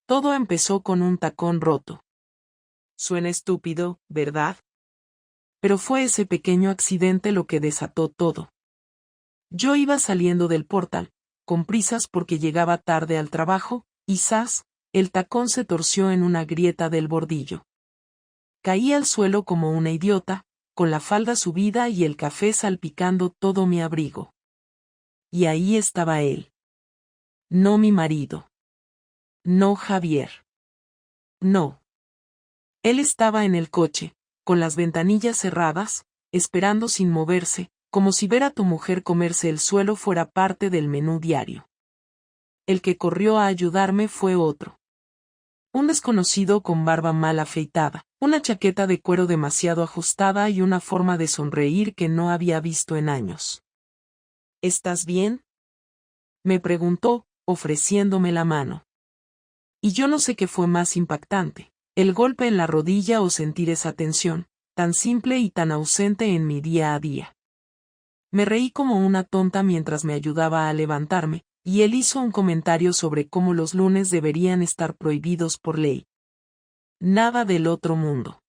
Todo empezó con un tacón roto. Suena estúpido, ¿verdad? Pero fue ese pequeño accidente lo que desató todo. Yo iba saliendo del portal, con prisas porque llegaba tarde al trabajo, y ¡zas!, el tacón se torció en una grieta del bordillo. Caí al suelo como una idiota, con la falda subida y el café salpicando todo mi abrigo. Y ahí estaba él. No mi marido. No Javier. No. Él estaba en el coche, con las ventanillas cerradas, esperando sin moverse, como si ver a tu mujer comerse el suelo fuera parte del menú diario. El que corrió a ayudarme fue otro. Un desconocido con barba mal afeitada, una chaqueta de cuero demasiado ajustada y una forma de sonreír que no había visto en años. ¿Estás bien?, me preguntó, ofreciéndome la mano. Y yo no sé qué fue más impactante, el golpe en la rodilla o sentir esa tensión, tan simple y tan ausente en mi día a día. Me reí como una tonta mientras me ayudaba a levantarme, y él hizo un comentario sobre cómo los lunes deberían estar prohibidos por ley. Nada del otro mundo.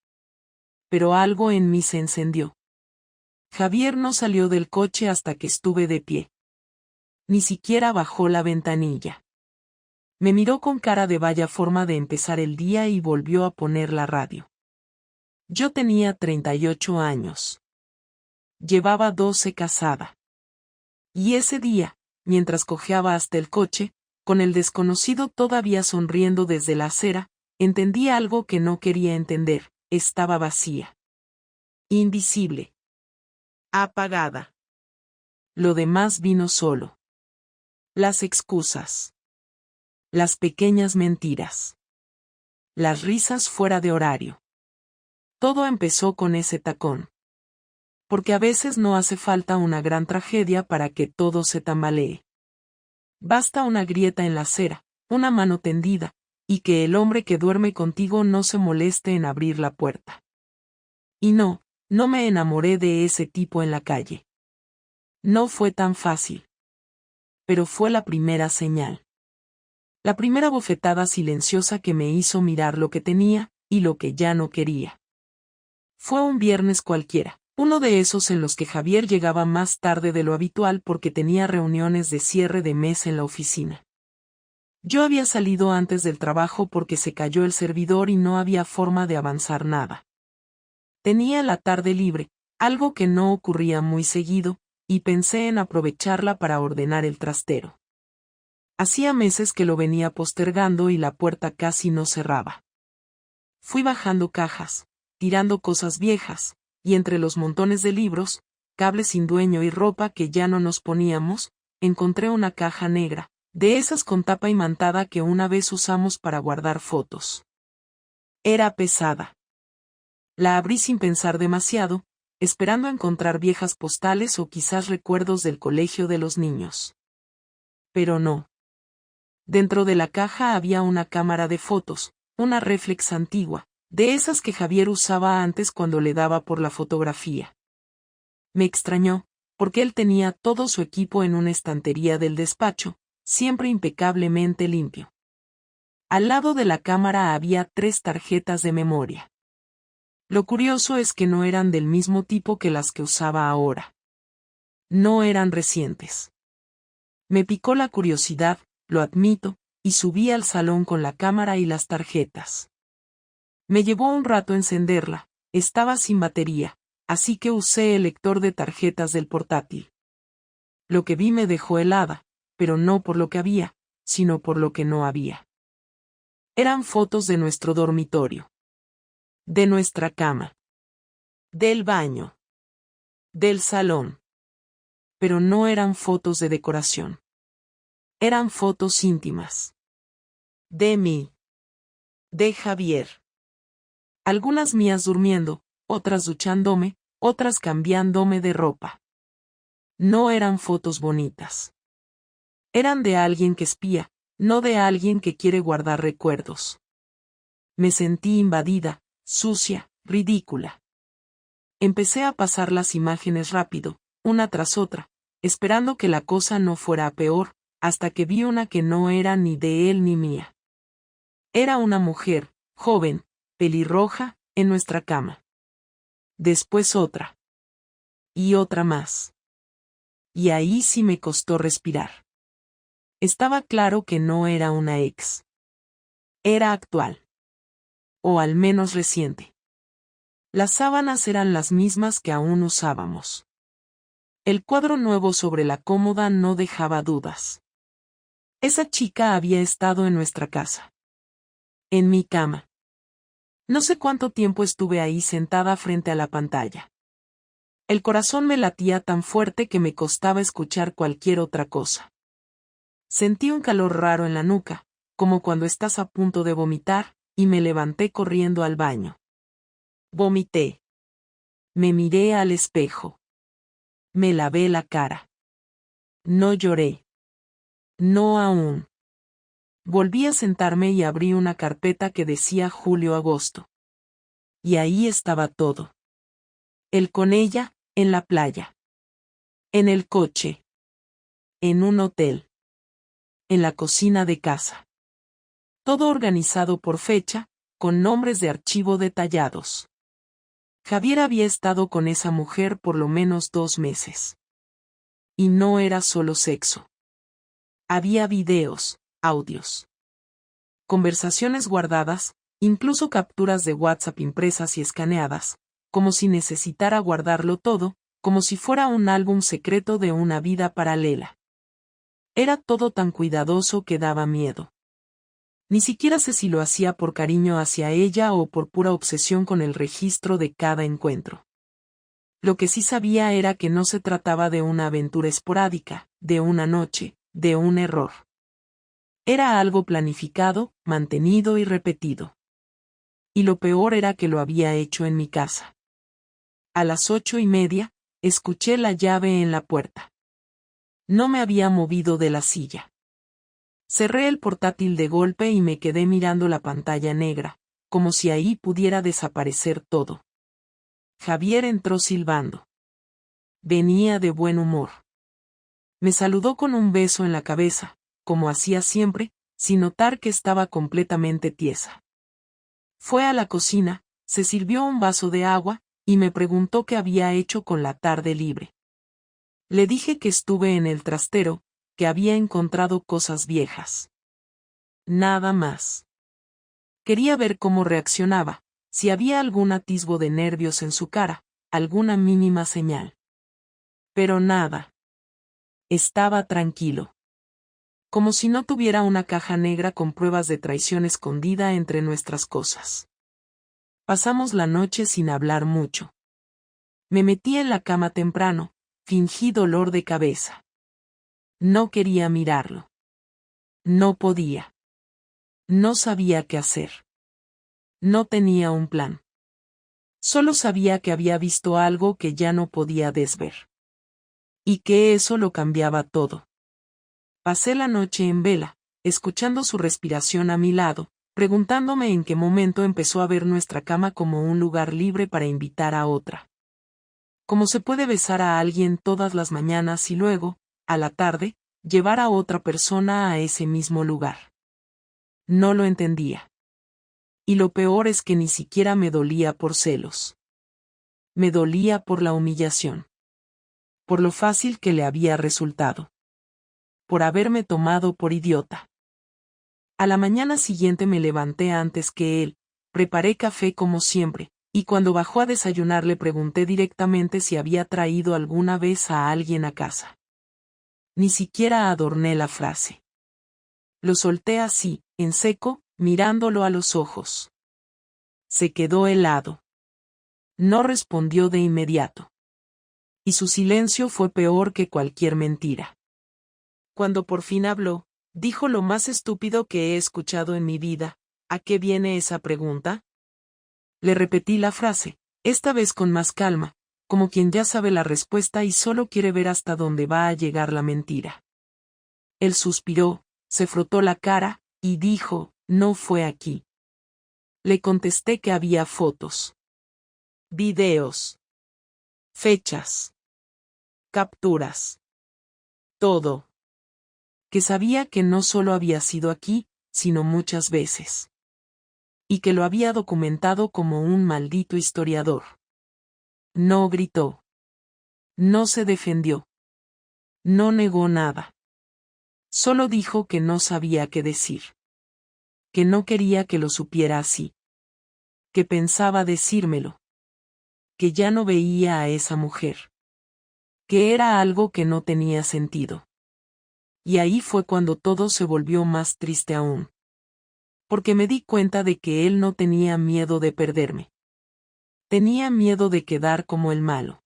Pero algo en mí se encendió. Javier no salió del coche hasta que estuve de pie. Ni siquiera bajó la ventanilla. Me miró con cara de vaya forma de empezar el día y volvió a poner la radio. Yo tenía 38 años. Llevaba 12 casada. Y ese día, mientras cojeaba hasta el coche, con el desconocido todavía sonriendo desde la acera, entendí algo que no quería entender: estaba vacía. Invisible. Apagada. Lo demás vino solo. Las excusas. Las pequeñas mentiras. Las risas fuera de horario. Todo empezó con ese tacón. Porque a veces no hace falta una gran tragedia para que todo se tambalee. Basta una grieta en la acera, una mano tendida, y que el hombre que duerme contigo no se moleste en abrir la puerta. Y no me enamoré de ese tipo en la calle. No fue tan fácil. Pero fue la primera señal. La primera bofetada silenciosa que me hizo mirar lo que tenía, y lo que ya no quería. Fue un viernes cualquiera, uno de esos en los que Javier llegaba más tarde de lo habitual porque tenía reuniones de cierre de mes en la oficina. Yo había salido antes del trabajo porque se cayó el servidor y no había forma de avanzar nada. Tenía la tarde libre, algo que no ocurría muy seguido, y pensé en aprovecharla para ordenar el trastero. Hacía meses que lo venía postergando y la puerta casi no cerraba. Fui bajando cajas, tirando cosas viejas, y entre los montones de libros, cables sin dueño y ropa que ya no nos poníamos, encontré una caja negra, de esas con tapa imantada que una vez usamos para guardar fotos. Era pesada. La abrí sin pensar demasiado, esperando encontrar viejas postales o quizás recuerdos del colegio de los niños. Pero no. Dentro de la caja había una cámara de fotos, una réflex antigua, de esas que Javier usaba antes cuando le daba por la fotografía. Me extrañó, porque él tenía todo su equipo en una estantería del despacho, siempre impecablemente limpio. Al lado de la cámara había 3 tarjetas de memoria. Lo curioso es que no eran del mismo tipo que las que usaba ahora. No eran recientes. Me picó la curiosidad, lo admito, y subí al salón con la cámara y las tarjetas. Me llevó un rato encenderla, estaba sin batería, así que usé el lector de tarjetas del portátil. Lo que vi me dejó helada, pero no por lo que había, sino por lo que no había. Eran fotos de nuestro dormitorio. De nuestra cama. Del baño. Del salón. Pero no eran fotos de decoración. Eran fotos íntimas. De mí. De Javier. Algunas mías durmiendo, otras duchándome, otras cambiándome de ropa. No eran fotos bonitas. Eran de alguien que espía, no de alguien que quiere guardar recuerdos. Me sentí invadida, sucia, ridícula. Empecé a pasar las imágenes rápido, una tras otra, esperando que la cosa no fuera a peor, hasta que vi una que no era ni de él ni mía. Era una mujer, joven, pelirroja, en nuestra cama. Después otra. Y otra más. Y ahí sí me costó respirar. Estaba claro que no era una ex. Era actual. O al menos reciente. Las sábanas eran las mismas que aún usábamos. El cuadro nuevo sobre la cómoda no dejaba dudas. Esa chica había estado en nuestra casa. En mi cama. No sé cuánto tiempo estuve ahí sentada frente a la pantalla. El corazón me latía tan fuerte que me costaba escuchar cualquier otra cosa. Sentí un calor raro en la nuca, como cuando estás a punto de vomitar, y me levanté corriendo al baño. Vomité. Me miré al espejo. Me lavé la cara. No lloré. No aún. Volví a sentarme y abrí una carpeta que decía julio-agosto. Y ahí estaba todo. Él con ella, en la playa. En el coche. En un hotel. En la cocina de casa. Todo organizado por fecha, con nombres de archivo detallados. Javier había estado con esa mujer por lo menos 2 meses. Y no era solo sexo. Había videos, audios. Conversaciones guardadas, incluso capturas de WhatsApp impresas y escaneadas, como si necesitara guardarlo todo, como si fuera un álbum secreto de una vida paralela. Era todo tan cuidadoso que daba miedo. Ni siquiera sé si lo hacía por cariño hacia ella o por pura obsesión con el registro de cada encuentro. Lo que sí sabía era que no se trataba de una aventura esporádica, de una noche, de un error. Era algo planificado, mantenido y repetido. Y lo peor era que lo había hecho en mi casa. A las 8:30, escuché la llave en la puerta. No me había movido de la silla. Cerré el portátil de golpe y me quedé mirando la pantalla negra, como si ahí pudiera desaparecer todo. Javier entró silbando. Venía de buen humor. Me saludó con un beso en la cabeza, como hacía siempre, sin notar que estaba completamente tiesa. Fue a la cocina, se sirvió un vaso de agua, y me preguntó qué había hecho con la tarde libre. Le dije que estuve en el trastero, que había encontrado cosas viejas. Nada más. Quería ver cómo reaccionaba, si había algún atisbo de nervios en su cara, alguna mínima señal. Pero nada. Estaba tranquilo. Como si no tuviera una caja negra con pruebas de traición escondida entre nuestras cosas. Pasamos la noche sin hablar mucho. Me metí en la cama temprano, fingí dolor de cabeza. No quería mirarlo. No podía. No sabía qué hacer. No tenía un plan. Solo sabía que había visto algo que ya no podía desver. Y que eso lo cambiaba todo. Pasé la noche en vela, escuchando su respiración a mi lado, preguntándome en qué momento empezó a ver nuestra cama como un lugar libre para invitar a otra. Como se puede besar a alguien todas las mañanas y luego, a la tarde, llevar a otra persona a ese mismo lugar. No lo entendía. Y lo peor es que ni siquiera me dolía por celos. Me dolía por la humillación. Por lo fácil que le había resultado. Por haberme tomado por idiota. A la mañana siguiente me levanté antes que él, preparé café como siempre, y cuando bajó a desayunar le pregunté directamente si había traído alguna vez a alguien a casa. Ni siquiera adorné la frase. Lo solté así, en seco, mirándolo a los ojos. Se quedó helado. No respondió de inmediato. Y su silencio fue peor que cualquier mentira. Cuando por fin habló, dijo lo más estúpido que he escuchado en mi vida: ¿a qué viene esa pregunta? Le repetí la frase, esta vez con más calma, como quien ya sabe la respuesta y solo quiere ver hasta dónde va a llegar la mentira. Él suspiró, se frotó la cara, y dijo, no fue aquí. Le contesté que había fotos. Videos. Fechas. Capturas. Todo. Que sabía que no solo había sido aquí, sino muchas veces. y que lo había documentado como un maldito historiador. No gritó. No se defendió. No negó nada. Solo dijo que no sabía qué decir. Que no quería que lo supiera así. Que pensaba decírmelo. Que ya no veía a esa mujer. Que era algo que no tenía sentido. Y ahí fue cuando todo se volvió más triste aún. Porque me di cuenta de que él no tenía miedo de perderme. Tenía miedo de quedar como el malo.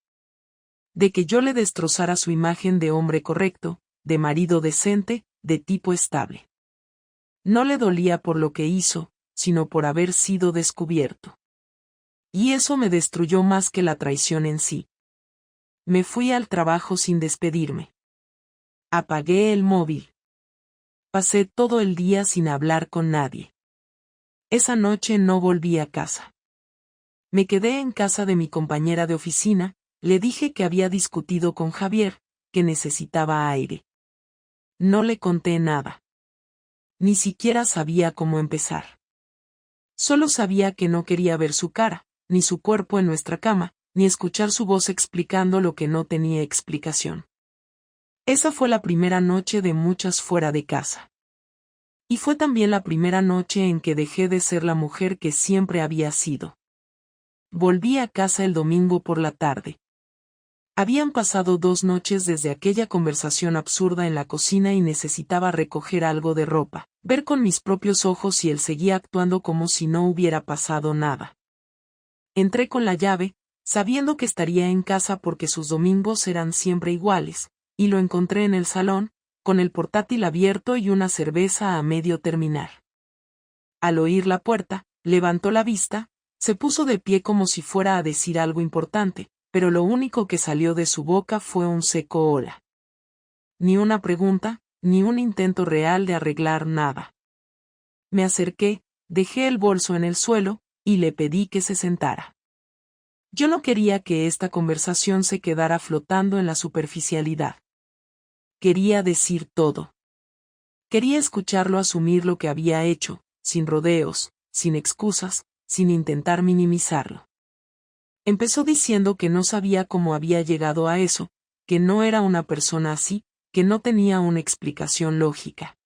De que yo le destrozara su imagen de hombre correcto, de marido decente, de tipo estable. No le dolía por lo que hizo, sino por haber sido descubierto. Y eso me destruyó más que la traición en sí. Me fui al trabajo sin despedirme. Apagué el móvil. Pasé todo el día sin hablar con nadie. Esa noche no volví a casa. Me quedé en casa de mi compañera de oficina, le dije que había discutido con Javier, que necesitaba aire. No le conté nada. Ni siquiera sabía cómo empezar. Solo sabía que no quería ver su cara, ni su cuerpo en nuestra cama, ni escuchar su voz explicando lo que no tenía explicación. Esa fue la primera noche de muchas fuera de casa. Y fue también la primera noche en que dejé de ser la mujer que siempre había sido. Volví a casa el domingo por la tarde. Habían pasado 2 noches desde aquella conversación absurda en la cocina y necesitaba recoger algo de ropa, ver con mis propios ojos si él seguía actuando como si no hubiera pasado nada. Entré con la llave, sabiendo que estaría en casa porque sus domingos eran siempre iguales, y lo encontré en el salón, con el portátil abierto y una cerveza a medio terminar. Al oír la puerta, levantó la vista, se puso de pie como si fuera a decir algo importante, pero lo único que salió de su boca fue un seco hola. Ni una pregunta, ni un intento real de arreglar nada. Me acerqué, dejé el bolso en el suelo, y le pedí que se sentara. Yo no quería que esta conversación se quedara flotando en la superficialidad. Quería decir todo. Quería escucharlo asumir lo que había hecho, sin rodeos, sin excusas, sin intentar minimizarlo. Empezó diciendo que no sabía cómo había llegado a eso, que no era una persona así, que no tenía una explicación lógica.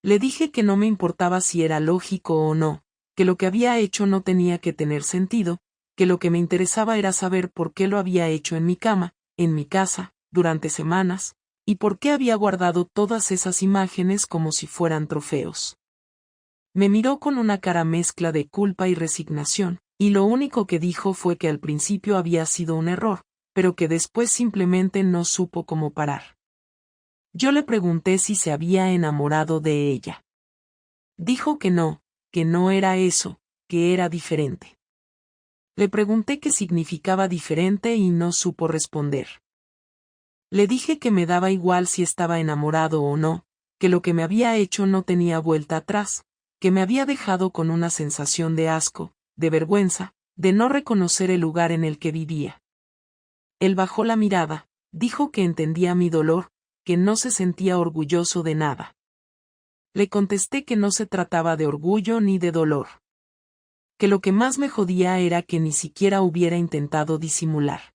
Le dije que no me importaba si era lógico o no, que lo que había hecho no tenía que tener sentido, que lo que me interesaba era saber por qué lo había hecho en mi cama, en mi casa, durante semanas, y por qué había guardado todas esas imágenes como si fueran trofeos. Me miró con una cara mezcla de culpa y resignación, y lo único que dijo fue que al principio había sido un error, pero que después simplemente no supo cómo parar. Yo le pregunté si se había enamorado de ella. Dijo que no era eso, que era diferente. Le pregunté qué significaba diferente y no supo responder. Le dije que me daba igual si estaba enamorado o no, que lo que me había hecho no tenía vuelta atrás, que me había dejado con una sensación de asco, de vergüenza, de no reconocer el lugar en el que vivía. Él bajó la mirada, dijo que entendía mi dolor, que no se sentía orgulloso de nada. Le contesté que no se trataba de orgullo ni de dolor. Que lo que más me jodía era que ni siquiera hubiera intentado disimular.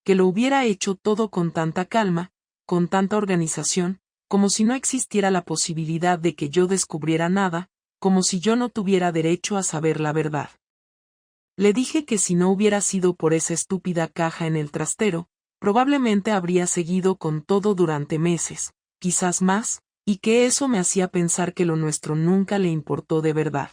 Que lo hubiera hecho todo con tanta calma, con tanta organización, como si no existiera la posibilidad de que yo descubriera nada, como si yo no tuviera derecho a saber la verdad. Le dije que si no hubiera sido por esa estúpida caja en el trastero, probablemente habría seguido con todo durante meses, quizás más, y que eso me hacía pensar que lo nuestro nunca le importó de verdad.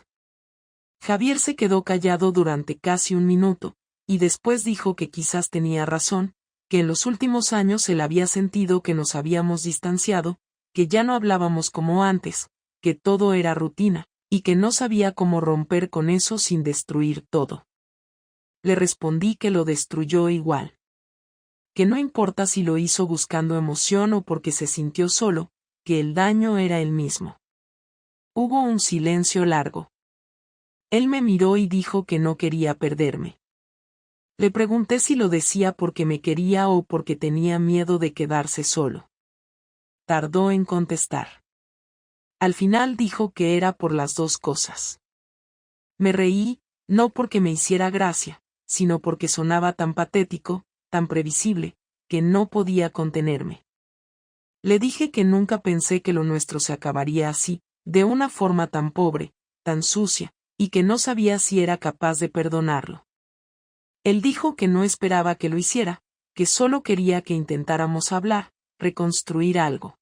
Javier se quedó callado durante casi un minuto, y después dijo que quizás tenía razón, que en los últimos años él había sentido que nos habíamos distanciado, que ya no hablábamos como antes, que todo era rutina, y que no sabía cómo romper con eso sin destruir todo. Le respondí que lo destruyó igual. Que no importa si lo hizo buscando emoción o porque se sintió solo, que el daño era el mismo. Hubo un silencio largo. Él me miró y dijo que no quería perderme. Le pregunté si lo decía porque me quería o porque tenía miedo de quedarse solo. Tardó en contestar. Al final dijo que era por las dos cosas. Me reí, no porque me hiciera gracia, sino porque sonaba tan patético, tan previsible, que no podía contenerme. Le dije que nunca pensé que lo nuestro se acabaría así, de una forma tan pobre, tan sucia, y que no sabía si era capaz de perdonarlo. Él dijo que no esperaba que lo hiciera, que solo quería que intentáramos hablar, reconstruir algo.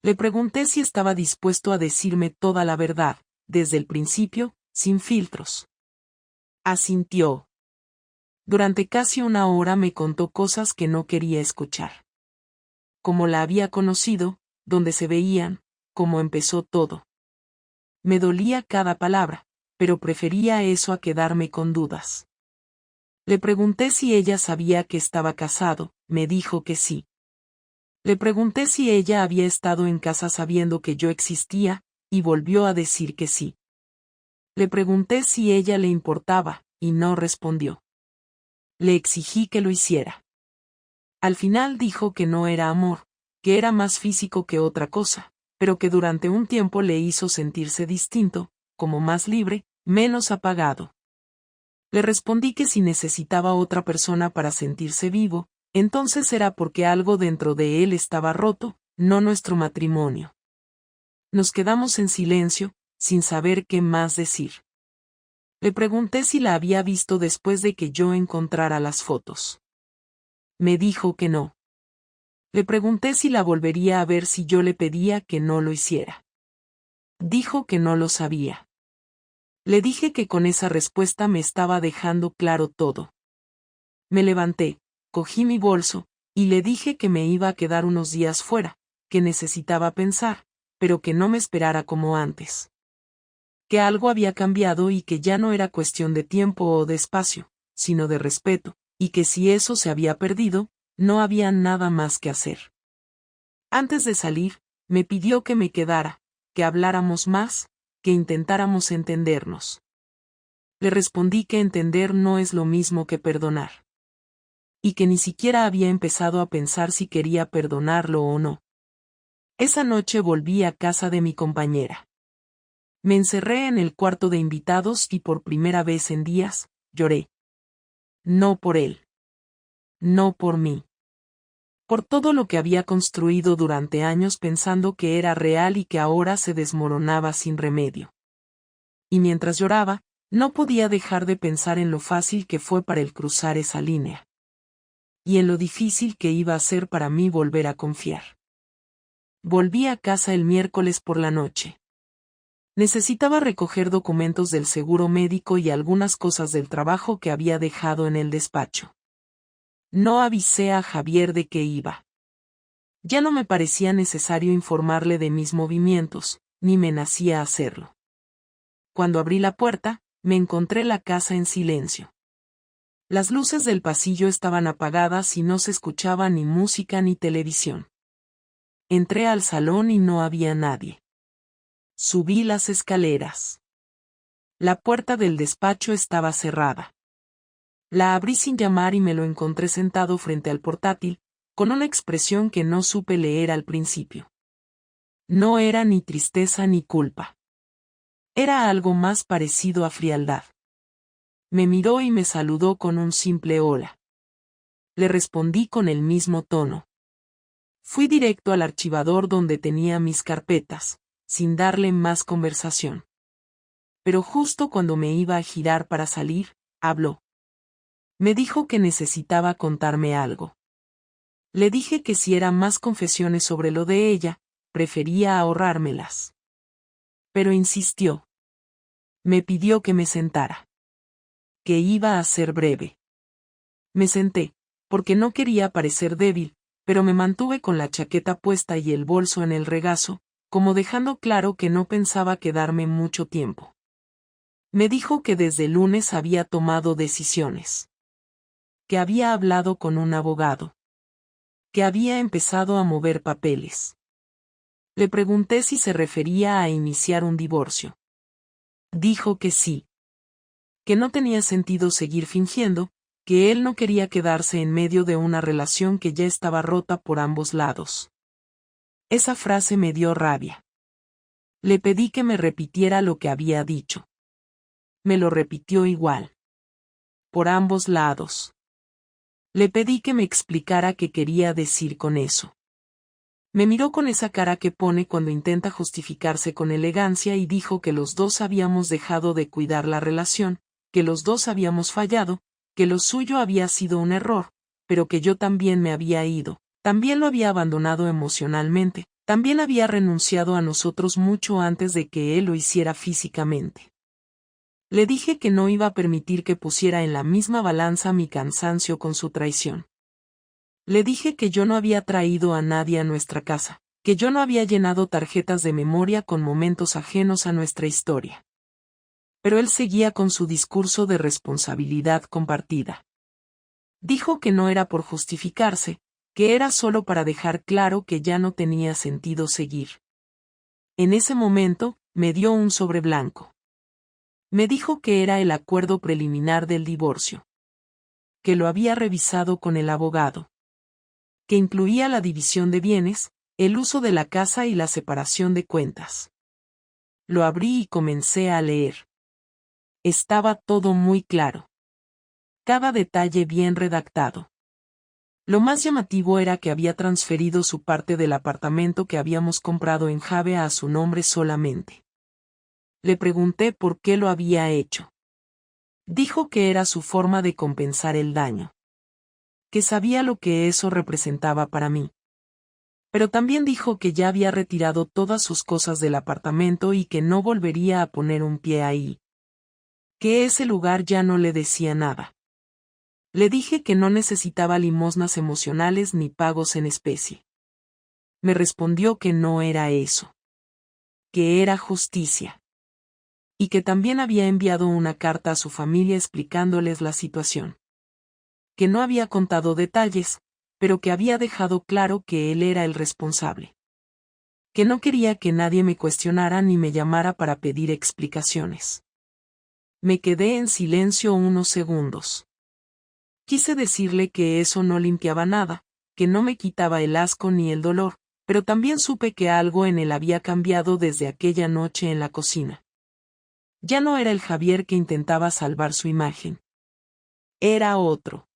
Le pregunté si estaba dispuesto a decirme toda la verdad, desde el principio, sin filtros. Asintió. Durante casi una hora me contó cosas que no quería escuchar. Cómo la había conocido, dónde se veían, cómo empezó todo. Me dolía cada palabra, pero prefería eso a quedarme con dudas. Le pregunté si ella sabía que estaba casado, me dijo que sí. Le pregunté si ella había estado en casa sabiendo que yo existía, y volvió a decir que sí. Le pregunté si ella le importaba, y no respondió. Le exigí que lo hiciera. Al final dijo que no era amor, que era más físico que otra cosa, pero que durante un tiempo le hizo sentirse distinto, como más libre, menos apagado. Le respondí que si necesitaba otra persona para sentirse vivo, entonces era porque algo dentro de él estaba roto, no nuestro matrimonio. Nos quedamos en silencio, sin saber qué más decir. Le pregunté si la había visto después de que yo encontrara las fotos. Me dijo que no. Le pregunté si la volvería a ver si yo le pedía que no lo hiciera. Dijo que no lo sabía. Le dije que con esa respuesta me estaba dejando claro todo. Me levanté, cogí mi bolso, y le dije que me iba a quedar unos días fuera, que necesitaba pensar, pero que no me esperara como antes. Que algo había cambiado y que ya no era cuestión de tiempo o de espacio, sino de respeto, y que si eso se había perdido, no había nada más que hacer. Antes de salir, me pidió que me quedara, que habláramos más, que intentáramos entendernos. Le respondí que entender no es lo mismo que perdonar. Y que ni siquiera había empezado a pensar si quería perdonarlo o no. Esa noche volví a casa de mi compañera. Me encerré en el cuarto de invitados y por primera vez en días, lloré. No por él. No por mí. Por todo lo que había construido durante años pensando que era real y que ahora se desmoronaba sin remedio. Y mientras lloraba, no podía dejar de pensar en lo fácil que fue para él cruzar esa línea. Y en lo difícil que iba a ser para mí volver a confiar. Volví a casa el miércoles por la noche. Necesitaba recoger documentos del seguro médico y algunas cosas del trabajo que había dejado en el despacho. No avisé a Javier de que iba. Ya no me parecía necesario informarle de mis movimientos, ni me nacía hacerlo. Cuando abrí la puerta, me encontré la casa en silencio. Las luces del pasillo estaban apagadas y no se escuchaba ni música ni televisión. Entré al salón y no había nadie. Subí las escaleras. La puerta del despacho estaba cerrada. La abrí sin llamar y me lo encontré sentado frente al portátil, con una expresión que no supe leer al principio. No era ni tristeza ni culpa. Era algo más parecido a frialdad. Me miró y me saludó con un simple hola. Le respondí con el mismo tono. Fui directo al archivador donde tenía mis carpetas, sin darle más conversación. Pero justo cuando me iba a girar para salir, habló. Me dijo que necesitaba contarme algo. Le dije que si eran más confesiones sobre lo de ella, prefería ahorrármelas. Pero insistió. Me pidió que me sentara. Que iba a ser breve. Me senté, porque no quería parecer débil, pero me mantuve con la chaqueta puesta y el bolso en el regazo, como dejando claro que no pensaba quedarme mucho tiempo. Me dijo que desde el lunes había tomado decisiones. Que había hablado con un abogado. Que había empezado a mover papeles. Le pregunté si se refería a iniciar un divorcio. Dijo que sí. Que no tenía sentido seguir fingiendo, que él no quería quedarse en medio de una relación que ya estaba rota por ambos lados. Esa frase me dio rabia. Le pedí que me repitiera lo que había dicho. Me lo repitió igual. Por ambos lados. Le pedí que me explicara qué quería decir con eso. Me miró con esa cara que pone cuando intenta justificarse con elegancia y dijo que los dos habíamos dejado de cuidar la relación, que los dos habíamos fallado, que lo suyo había sido un error, pero que yo también me había ido, también lo había abandonado emocionalmente, también había renunciado a nosotros mucho antes de que él lo hiciera físicamente. Le dije que no iba a permitir que pusiera en la misma balanza mi cansancio con su traición. Le dije que yo no había traído a nadie a nuestra casa, que yo no había llenado tarjetas de memoria con momentos ajenos a nuestra historia. Pero él seguía con su discurso de responsabilidad compartida. Dijo que no era por justificarse, que era solo para dejar claro que ya no tenía sentido seguir. En ese momento, me dio un sobre blanco. Me dijo que era el acuerdo preliminar del divorcio. Que lo había revisado con el abogado. Que incluía la división de bienes, el uso de la casa y la separación de cuentas. Lo abrí y comencé a leer. Estaba todo muy claro. Cada detalle bien redactado. Lo más llamativo era que había transferido su parte del apartamento que habíamos comprado en Jave a su nombre solamente. Le pregunté por qué lo había hecho. Dijo que era su forma de compensar el daño. Que sabía lo que eso representaba para mí. Pero también dijo que ya había retirado todas sus cosas del apartamento y que no volvería a poner un pie ahí. Que ese lugar ya no le decía nada. Le dije que no necesitaba limosnas emocionales ni pagos en especie. Me respondió que no era eso. Que era justicia. Y que también había enviado una carta a su familia explicándoles la situación. Que no había contado detalles, pero que había dejado claro que él era el responsable. Que no quería que nadie me cuestionara ni me llamara para pedir explicaciones. Me quedé en silencio unos segundos. Quise decirle que eso no limpiaba nada, que no me quitaba el asco ni el dolor, pero también supe que algo en él había cambiado desde aquella noche en la cocina. Ya no era el Javier que intentaba salvar su imagen. Era otro.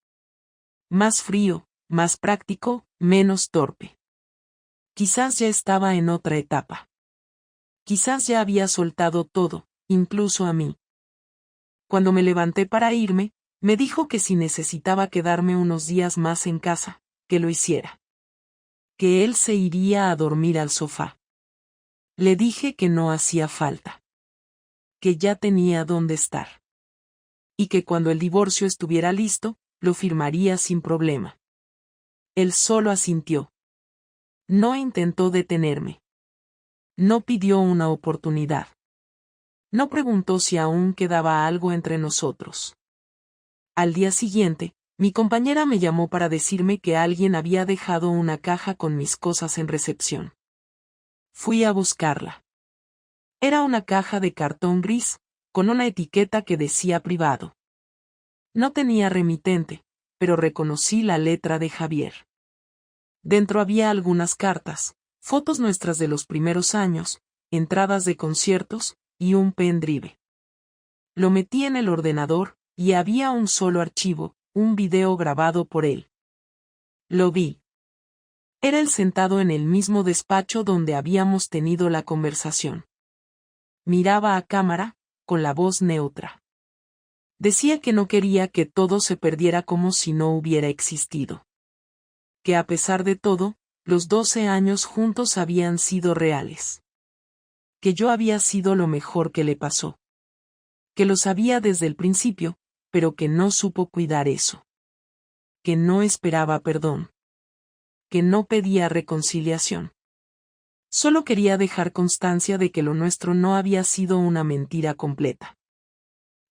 Más frío, más práctico, menos torpe. Quizás ya estaba en otra etapa. Quizás ya había soltado todo, incluso a mí. Cuando me levanté para irme, me dijo que si necesitaba quedarme unos días más en casa, que lo hiciera. Que él se iría a dormir al sofá. Le dije que no hacía falta. Que ya tenía dónde estar. Y que cuando el divorcio estuviera listo, lo firmaría sin problema. Él solo asintió. No intentó detenerme. No pidió una oportunidad. No preguntó si aún quedaba algo entre nosotros. Al día siguiente, mi compañera me llamó para decirme que alguien había dejado una caja con mis cosas en recepción. Fui a buscarla. Era una caja de cartón gris, con una etiqueta que decía privado. No tenía remitente, pero reconocí la letra de Javier. Dentro había algunas cartas, fotos nuestras de los primeros años, entradas de conciertos, y un pendrive. Lo metí en el ordenador, y había un solo archivo, un video grabado por él. Lo vi. Era él sentado en el mismo despacho donde habíamos tenido la conversación. Miraba a cámara, con la voz neutra. Decía que no quería que todo se perdiera como si no hubiera existido. Que a pesar de todo, los 12 años juntos habían sido reales. Que yo había sido lo mejor que le pasó. Que lo sabía desde el principio, pero que no supo cuidar eso. Que no esperaba perdón. Que no pedía reconciliación. Solo quería dejar constancia de que lo nuestro no había sido una mentira completa.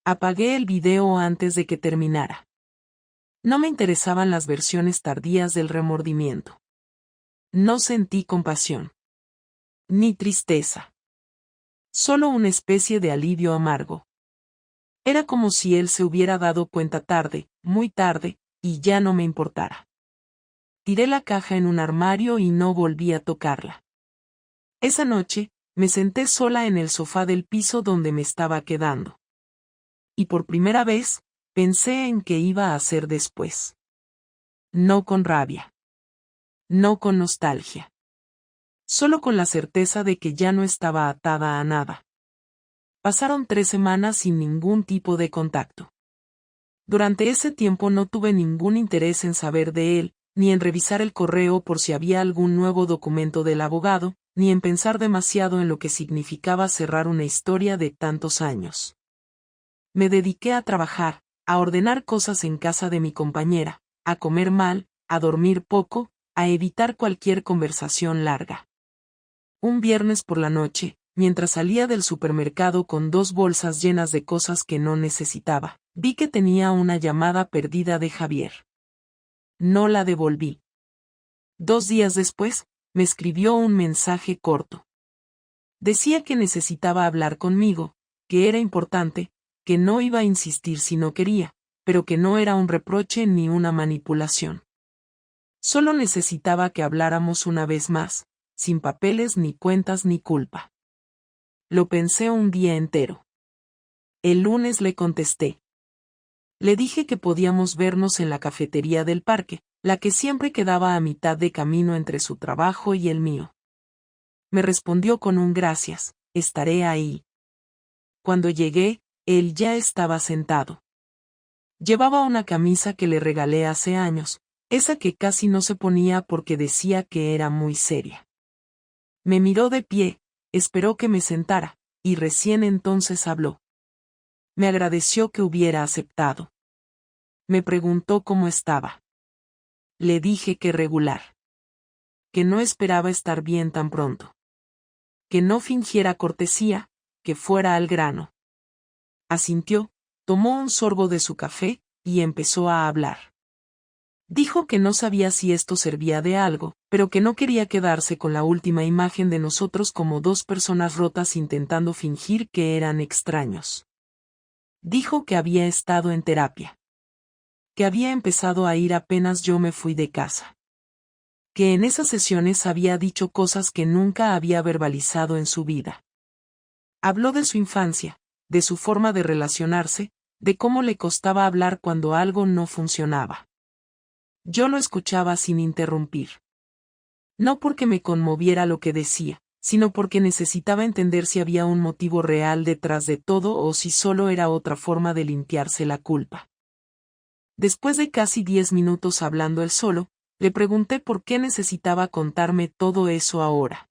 Apagué el video antes de que terminara. No me interesaban las versiones tardías del remordimiento. No sentí compasión. Ni tristeza. Solo una especie de alivio amargo. Era como si él se hubiera dado cuenta tarde, muy tarde, y ya no me importara. Tiré la caja en un armario y no volví a tocarla. Esa noche, me senté sola en el sofá del piso donde me estaba quedando. y por primera vez, pensé en qué iba a hacer después. No con rabia. No con nostalgia. Solo con la certeza de que ya no estaba atada a nada. Pasaron 3 semanas sin ningún tipo de contacto. Durante ese tiempo no tuve ningún interés en saber de él, ni en revisar el correo por si había algún nuevo documento del abogado, ni en pensar demasiado en lo que significaba cerrar una historia de tantos años. Me dediqué a trabajar, a ordenar cosas en casa de mi compañera, a comer mal, a dormir poco, a evitar cualquier conversación larga. Un viernes por la noche, mientras salía del supermercado con 2 bolsas llenas de cosas que no necesitaba, vi que tenía una llamada perdida de Javier. No la devolví. 2 días después, me escribió un mensaje corto. Decía que necesitaba hablar conmigo, que era importante, que no iba a insistir si no quería, pero que no era un reproche ni una manipulación. Solo necesitaba que habláramos una vez más, sin papeles ni cuentas ni culpa. Lo pensé un día entero. El lunes le contesté. Le dije que podíamos vernos en la cafetería del parque, la que siempre quedaba a mitad de camino entre su trabajo y el mío. Me respondió con un gracias, estaré ahí. Cuando llegué, él ya estaba sentado. Llevaba una camisa que le regalé hace años, esa que casi no se ponía porque decía que era muy seria. Me miró de pie, esperó que me sentara, y recién entonces habló. Me agradeció que hubiera aceptado. Me preguntó cómo estaba. Le dije que regular. Que no esperaba estar bien tan pronto. Que no fingiera cortesía, que fuera al grano. Asintió, tomó un sorbo de su café, y empezó a hablar. Dijo que no sabía si esto servía de algo, pero que no quería quedarse con la última imagen de nosotros como 2 personas rotas intentando fingir que eran extraños. Dijo que había estado en terapia. Que había empezado a ir apenas yo me fui de casa. Que en esas sesiones había dicho cosas que nunca había verbalizado en su vida. Habló de su infancia, de su forma de relacionarse, de cómo le costaba hablar cuando algo no funcionaba. Yo lo escuchaba sin interrumpir. No porque me conmoviera lo que decía, sino porque necesitaba entender si había un motivo real detrás de todo o si solo era otra forma de limpiarse la culpa. Después de casi 10 minutos hablando él solo, le pregunté por qué necesitaba contarme todo eso ahora.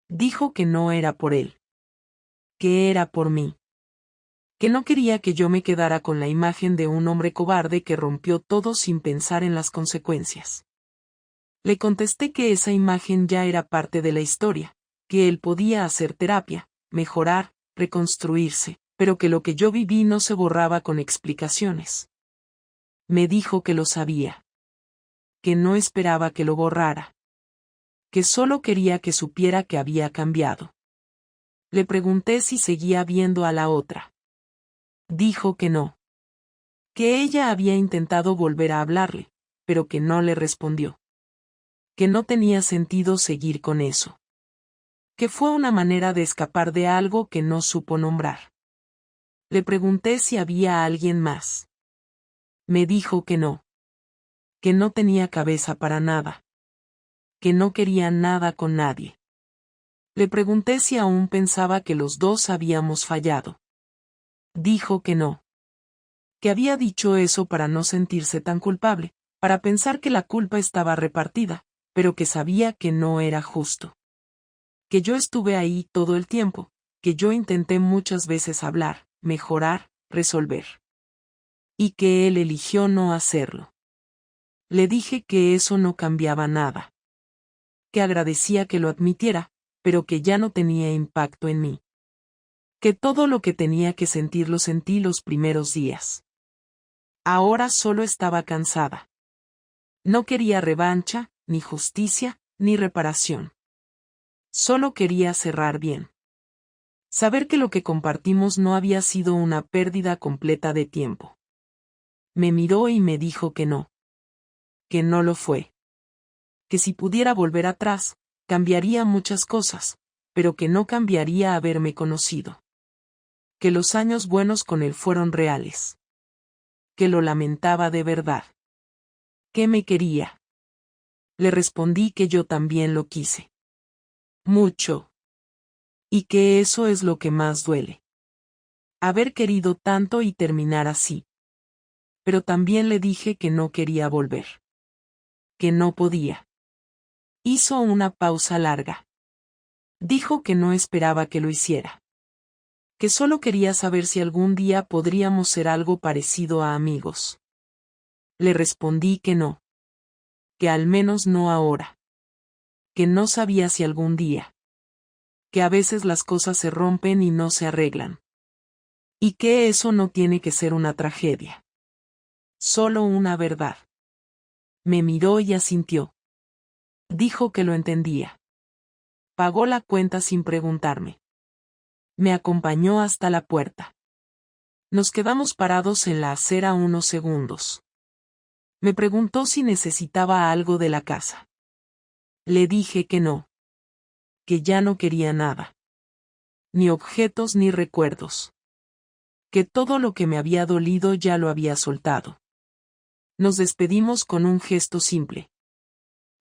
Dijo que no era por él. Que era por mí. Que no quería que yo me quedara con la imagen de un hombre cobarde que rompió todo sin pensar en las consecuencias. Le contesté que esa imagen ya era parte de la historia, que él podía hacer terapia, mejorar, reconstruirse, pero que lo que yo viví no se borraba con explicaciones. Me dijo que lo sabía. Que no esperaba que lo borrara. Que solo quería que supiera que había cambiado. Le pregunté si seguía viendo a la otra. Dijo que no. Que ella había intentado volver a hablarle, pero que no le respondió. Que no tenía sentido seguir con eso. Que fue una manera de escapar de algo que no supo nombrar. Le pregunté si había alguien más. Me dijo que no. Que no tenía cabeza para nada. Que no quería nada con nadie. Le pregunté si aún pensaba que los 2 habíamos fallado. Dijo que no. Que había dicho eso para no sentirse tan culpable, para pensar que la culpa estaba repartida, pero que sabía que no era justo. Que yo estuve ahí todo el tiempo, que yo intenté muchas veces hablar, mejorar, resolver. Y que él eligió no hacerlo. Le dije que eso no cambiaba nada. Que agradecía que lo admitiera, pero que ya no tenía impacto en mí. Que todo lo que tenía que sentir lo sentí los primeros días. Ahora solo estaba cansada. No quería revancha, ni justicia, ni reparación. Solo quería cerrar bien. Saber que lo que compartimos no había sido una pérdida completa de tiempo. Me miró y me dijo que no. Que no lo fue. Que si pudiera volver atrás, cambiaría muchas cosas, pero que no cambiaría haberme conocido. que los años buenos con él fueron reales. Que lo lamentaba de verdad. Que me quería. Le respondí que yo también lo quise. Mucho. Y que eso es lo que más duele. Haber querido tanto y terminar así. Pero también le dije que no quería volver. Que no podía. Hizo una pausa larga. Dijo que no esperaba que lo hiciera. Que solo quería saber si algún día podríamos ser algo parecido a amigos. Le respondí que no. Que al menos no ahora. Que no sabía si algún día. Que a veces las cosas se rompen y no se arreglan. Y que eso no tiene que ser una tragedia. Solo una verdad. Me miró y asintió. Dijo que lo entendía. Pagó la cuenta sin preguntarme. Me acompañó hasta la puerta. Nos quedamos parados en la acera unos segundos. Me preguntó si necesitaba algo de la casa. Le dije que no. Que ya no quería nada. Ni objetos ni recuerdos. Que todo lo que me había dolido ya lo había soltado. Nos despedimos con un gesto simple.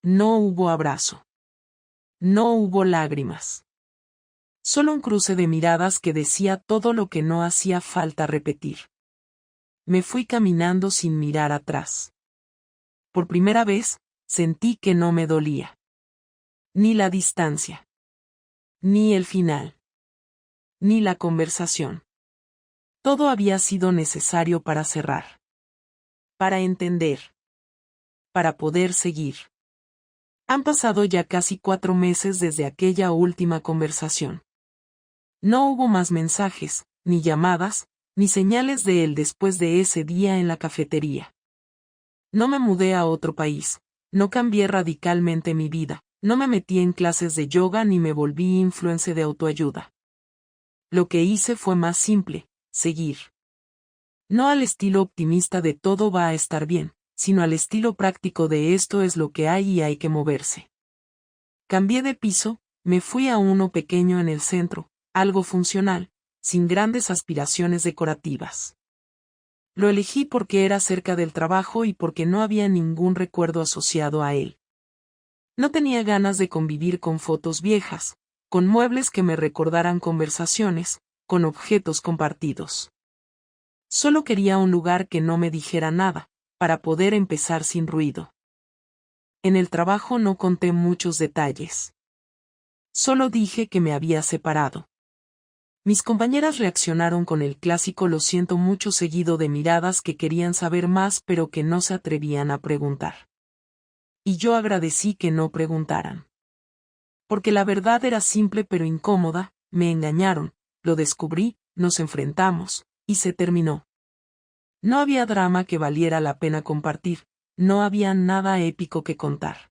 No hubo abrazo. No hubo lágrimas. Solo un cruce de miradas que decía todo lo que no hacía falta repetir. Me fui caminando sin mirar atrás. Por primera vez, sentí que no me dolía. Ni la distancia. Ni el final. Ni la conversación. Todo había sido necesario para cerrar. Para entender. Para poder seguir. Han pasado ya casi 4 meses desde aquella última conversación. No hubo más mensajes, ni llamadas, ni señales de él después de ese día en la cafetería. No me mudé a otro país, no cambié radicalmente mi vida, no me metí en clases de yoga ni me volví influencer de autoayuda. Lo que hice fue más simple, seguir. No al estilo optimista de todo va a estar bien, sino al estilo práctico de esto es lo que hay y hay que moverse. Cambié de piso, me fui a uno pequeño en el centro, algo funcional, sin grandes aspiraciones decorativas. Lo elegí porque era cerca del trabajo y porque no había ningún recuerdo asociado a él. No tenía ganas de convivir con fotos viejas, con muebles que me recordaran conversaciones, con objetos compartidos. Solo quería un lugar que no me dijera nada, para poder empezar sin ruido. En el trabajo no conté muchos detalles. Solo dije que me había separado. Mis compañeras reaccionaron con el clásico lo siento mucho seguido de miradas que querían saber más pero que no se atrevían a preguntar. Y yo agradecí que no preguntaran. Porque la verdad era simple pero incómoda, me engañaron, lo descubrí, nos enfrentamos, y se terminó. No había drama que valiera la pena compartir, no había nada épico que contar.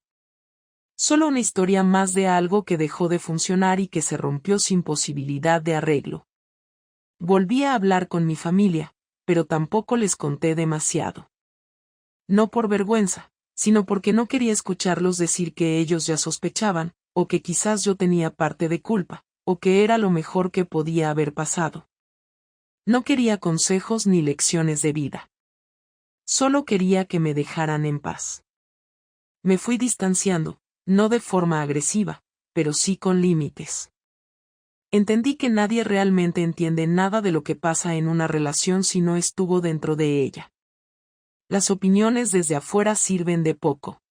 Solo una historia más de algo que dejó de funcionar y que se rompió sin posibilidad de arreglo. Volví a hablar con mi familia, pero tampoco les conté demasiado. No por vergüenza, sino porque no quería escucharlos decir que ellos ya sospechaban, o que quizás yo tenía parte de culpa, o que era lo mejor que podía haber pasado. No quería consejos ni lecciones de vida. Solo quería que me dejaran en paz. Me fui distanciando, no de forma agresiva, pero sí con límites. Entendí que nadie realmente entiende nada de lo que pasa en una relación si no estuvo dentro de ella. Las opiniones desde afuera sirven de poco.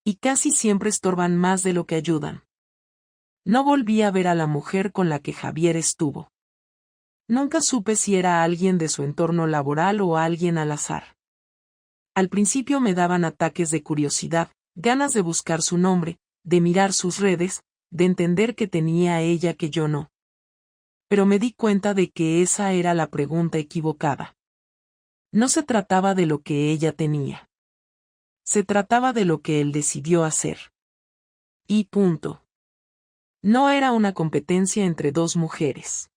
Y casi siempre estorban más de lo que ayudan. No volví a ver a la mujer con la que Javier estuvo. Nunca supe si era alguien de su entorno laboral o alguien al azar. Al principio me daban ataques de curiosidad, ganas de buscar su nombre, de mirar sus redes, de entender que tenía ella que yo no. Pero me di cuenta de que esa era la pregunta equivocada. No se trataba de lo que ella tenía. Se trataba de lo que él decidió hacer. Y punto. No era una competencia entre dos mujeres.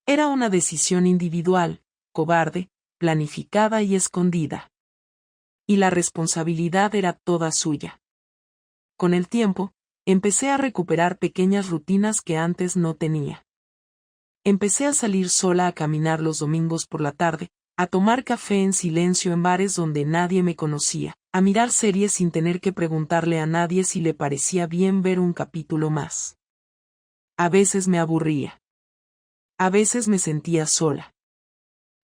Era una decisión individual, cobarde, planificada y escondida. Y la responsabilidad era toda suya. Con el tiempo, empecé a recuperar pequeñas rutinas que antes no tenía. Empecé a salir sola a caminar los domingos por la tarde, a tomar café en silencio en bares donde nadie me conocía, a mirar series sin tener que preguntarle a nadie si le parecía bien ver un capítulo más. A veces me aburría. A veces me sentía sola.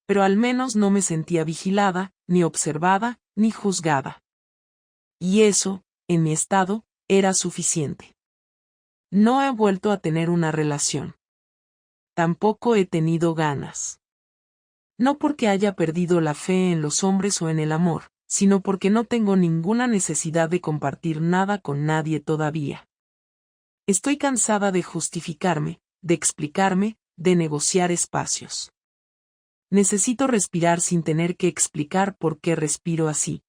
Pero al menos no me sentía vigilada, ni observada, ni juzgada. Y eso, en mi estado, era suficiente. No he vuelto a tener una relación. Tampoco he tenido ganas. No porque haya perdido la fe en los hombres o en el amor, sino porque no tengo ninguna necesidad de compartir nada con nadie todavía. Estoy cansada de justificarme, de explicarme, de negociar espacios. Necesito respirar sin tener que explicar por qué respiro así.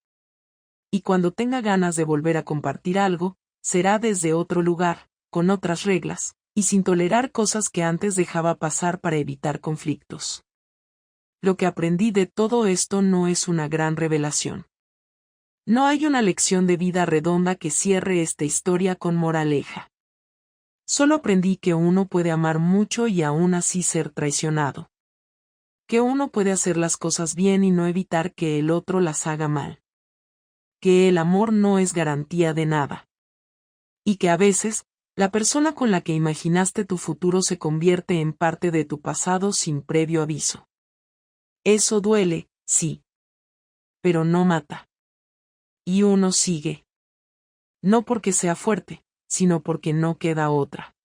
Y cuando tenga ganas de volver a compartir algo, será desde otro lugar, con otras reglas, y sin tolerar cosas que antes dejaba pasar para evitar conflictos. Lo que aprendí de todo esto no es una gran revelación. No hay una lección de vida redonda que cierre esta historia con moraleja. Solo aprendí que uno puede amar mucho y aún así ser traicionado. Que uno puede hacer las cosas bien y no evitar que el otro las haga mal. Que el amor no es garantía de nada. Y que a veces, la persona con la que imaginaste tu futuro se convierte en parte de tu pasado sin previo aviso. Eso duele, sí. Pero no mata. Y uno sigue. No porque sea fuerte, sino porque no queda otra.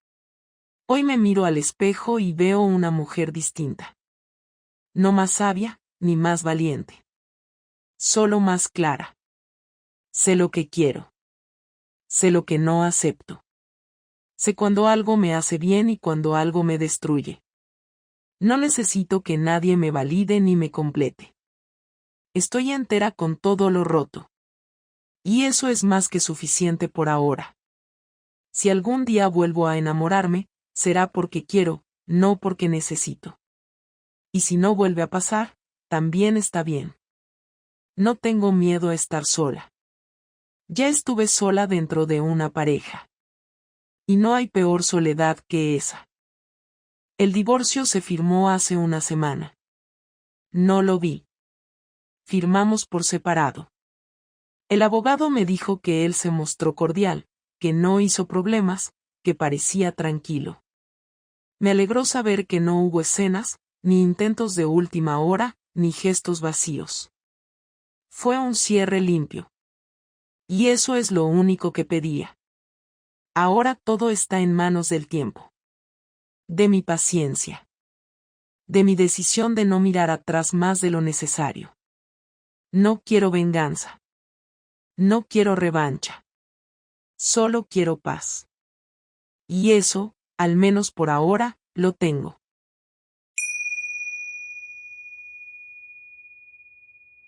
Hoy me miro al espejo y veo una mujer distinta. No más sabia, ni más valiente. Solo más clara. Sé lo que quiero. Sé lo que no acepto. Sé cuando algo me hace bien y cuando algo me destruye. No necesito que nadie me valide ni me complete. Estoy entera con todo lo roto. Y eso es más que suficiente por ahora. Si algún día vuelvo a enamorarme, será porque quiero, no porque necesito. Y si no vuelve a pasar, también está bien. No tengo miedo a estar sola. Ya estuve sola dentro de una pareja. Y no hay peor soledad que esa. El divorcio se firmó hace una semana. No lo vi. Firmamos por separado. El abogado me dijo que él se mostró cordial, que no hizo problemas, que parecía tranquilo. Me alegró saber que no hubo escenas, ni intentos de última hora, ni gestos vacíos. Fue un cierre limpio. Y eso es lo único que pedía. Ahora todo está en manos del tiempo. De mi paciencia. De mi decisión de no mirar atrás más de lo necesario. No quiero venganza. No quiero revancha. Solo quiero paz. Y eso, al menos por ahora, lo tengo.